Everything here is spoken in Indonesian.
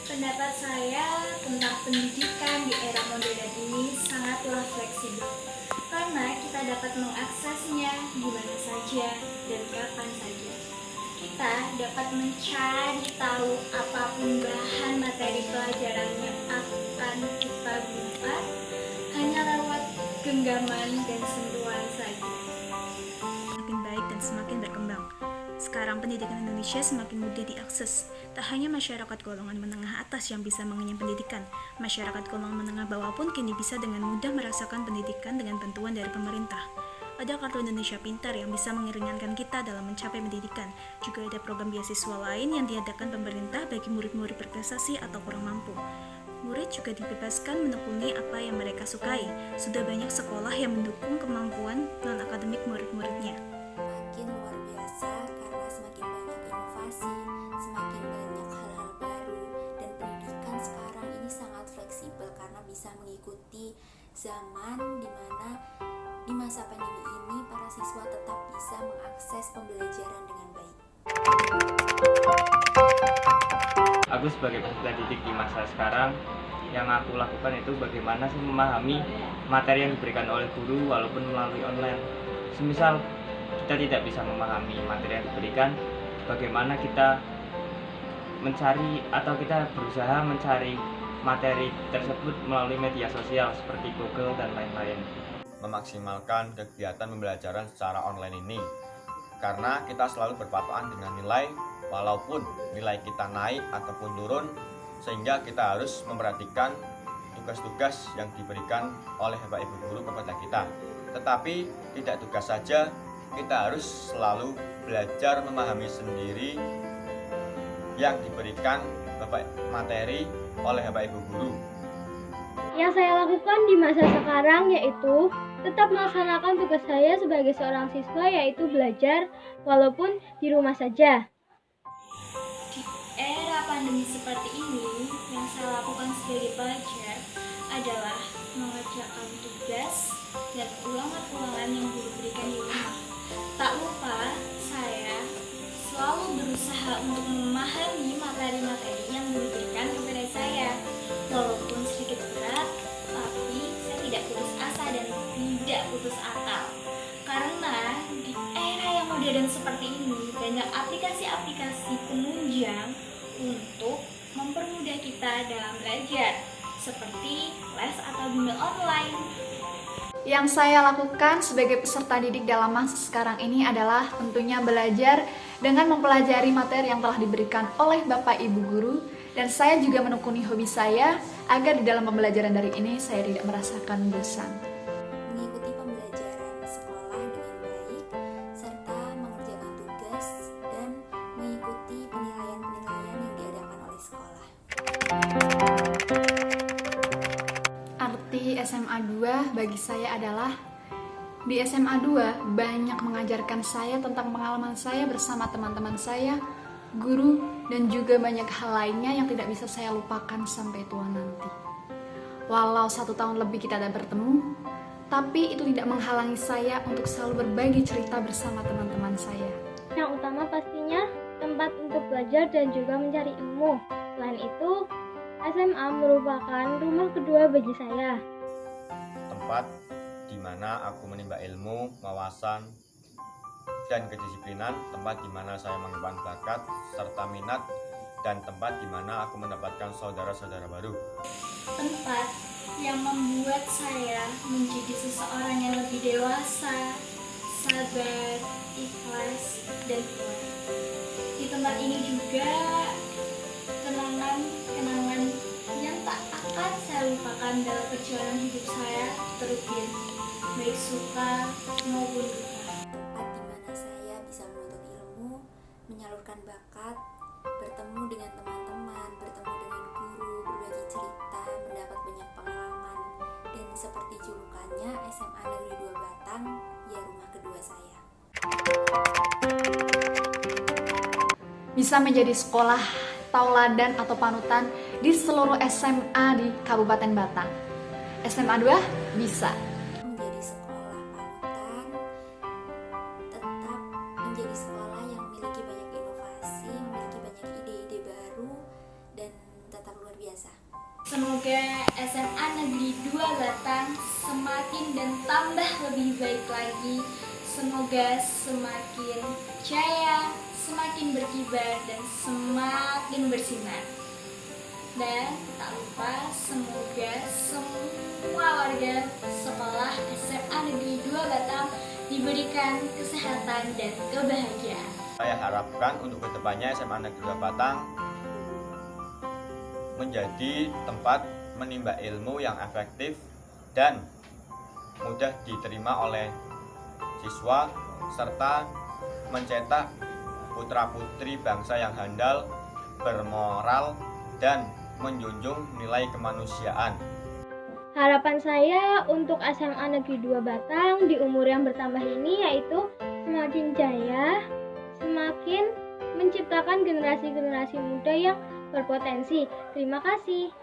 Pendapat saya tentang pendidikan di era modern ini sangatlah fleksibel karena kita dapat mengaksesnya di mana saja dan kapan saja. Kita dapat mencari tahu apapun bahan materi pelajaran yang akan kita gunakan hanya lewat genggaman dan sentuhan saja. Semakin baik dan semakin berkembang. Sekarang pendidikan Indonesia semakin mudah diakses. Tak hanya masyarakat golongan menengah atas yang bisa mengenyam pendidikan, masyarakat golongan menengah bawah pun kini bisa dengan mudah merasakan pendidikan dengan bantuan dari pemerintah. Ada Kartu Indonesia Pintar yang bisa meringankan kita dalam mencapai pendidikan. Juga ada program beasiswa lain yang diadakan pemerintah bagi murid-murid berprestasi atau kurang mampu. Murid juga dibebaskan menekuni apa yang mereka sukai. Sudah banyak sekolah yang mendukung kemampuan non-akademik murid-muridnya. Makin luar biasa karena semakin banyak inovasi, semakin banyak hal-hal baru, dan pendidikan sekarang ini sangat fleksibel karena bisa mengikuti zaman di mana di masa pandemi ini para siswa tetap bisa mengakses pembelajaran dengan baik. Aku sebagai peserta didik di masa sekarang, yang aku lakukan itu bagaimana sih memahami materi yang diberikan oleh guru walaupun melalui online. Semisal kita tidak bisa memahami materi yang diberikan, bagaimana kita mencari atau kita berusaha mencari materi tersebut melalui media sosial seperti Google dan lain-lain. Memaksimalkan kegiatan pembelajaran secara online ini karena kita selalu berpatokan dengan nilai, walaupun nilai kita naik ataupun turun, sehingga kita harus memperhatikan tugas-tugas yang diberikan oleh Bapak Ibu guru kepada kita. Tetapi tidak tugas saja, kita harus selalu belajar memahami sendiri yang diberikan materi oleh Bapak Ibu guru. Yang saya lakukan di masa sekarang yaitu tetap melaksanakan tugas saya sebagai seorang siswa, yaitu belajar walaupun di rumah saja. Di era pandemi seperti ini, yang saya lakukan sebagai pelajar adalah mengerjakan tugas dan ulangan-ulangan yang guru berikan di rumah. Tak lupa, saya selalu berusaha untuk memahami materi-materi yang guru berikan kepada saya. Walaupun sedikit berat, tapi saya tidak putus asa dan tidak putus akal. Karena di era yang modern seperti ini, banyak aplikasi-aplikasi penunjang untuk mempermudah kita dalam belajar, seperti les atau bimbel online. Yang saya lakukan sebagai peserta didik dalam masa sekarang ini adalah tentunya belajar dengan mempelajari materi yang telah diberikan oleh Bapak Ibu guru, dan saya juga menekuni hobi saya agar di dalam pembelajaran dari ini saya tidak merasakan bosan. Mengikuti pembelajaran sekolah dengan baik, serta mengerjakan tugas dan mengikuti penilaian-penilaian yang diadakan oleh sekolah. Arti SMA 2 bagi saya adalah di SMA 2 banyak mengajarkan saya tentang pengalaman saya bersama teman-teman saya, guru, dan juga banyak hal lainnya yang tidak bisa saya lupakan sampai tua nanti. Walau 1 tahun lebih kita tidak bertemu, tapi itu tidak menghalangi saya untuk selalu berbagi cerita bersama teman-teman saya. Yang utama pastinya tempat untuk belajar dan juga mencari ilmu. Selain itu, SMA merupakan rumah kedua bagi saya. Tempat di mana aku menimba ilmu, wawasan, dan kedisiplinan, tempat di mana saya mengembangkan bakat serta minat, dan tempat di mana aku mendapatkan saudara-saudara baru. Tempat yang membuat saya menjadi seseorang yang lebih dewasa, sabar, ikhlas, dan kuat. Di tempat ini juga kenangan-kenangan yang tak akan saya lupakan dalam perjalanan hidup saya terukir, baik suka maupun duka. Tempat di mana saya bisa menuntut ilmu, menyalurkan bakat, bertemu dengan teman-teman, bertemu dengan guru, berbagi cerita, mendapat banyak pengalaman, dan seperti julukannya SMA Negeri 2 Batang, ya rumah kedua saya. bisa menjadi sekolah tauladan atau panutan di seluruh SMA di Kabupaten Batang. SMA 2 bisa. Menjadi sekolah panutan, tetap menjadi sekolah yang memiliki banyak inovasi, memiliki banyak ide-ide baru, dan tetap luar biasa. Semoga SMA Negeri 2 Batang semakin dan tambah lebih baik lagi. Semoga semakin jaya, semakin berkibar, dan semakin bersinar. Dan tak lupa semoga semua warga sekolah SMA Negeri 2 Batang diberikan kesehatan dan kebahagiaan. Saya harapkan untuk kedepannya SMA Negeri 2 Batang menjadi tempat menimba ilmu yang efektif dan mudah diterima oleh siswa, serta mencetak putra-putri bangsa yang handal, bermoral, dan menjunjung nilai kemanusiaan. Harapan saya untuk SMA Negeri 2 Batang di umur yang bertambah ini yaitu semakin jaya, semakin menciptakan generasi-generasi muda yang berpotensi. Terima kasih.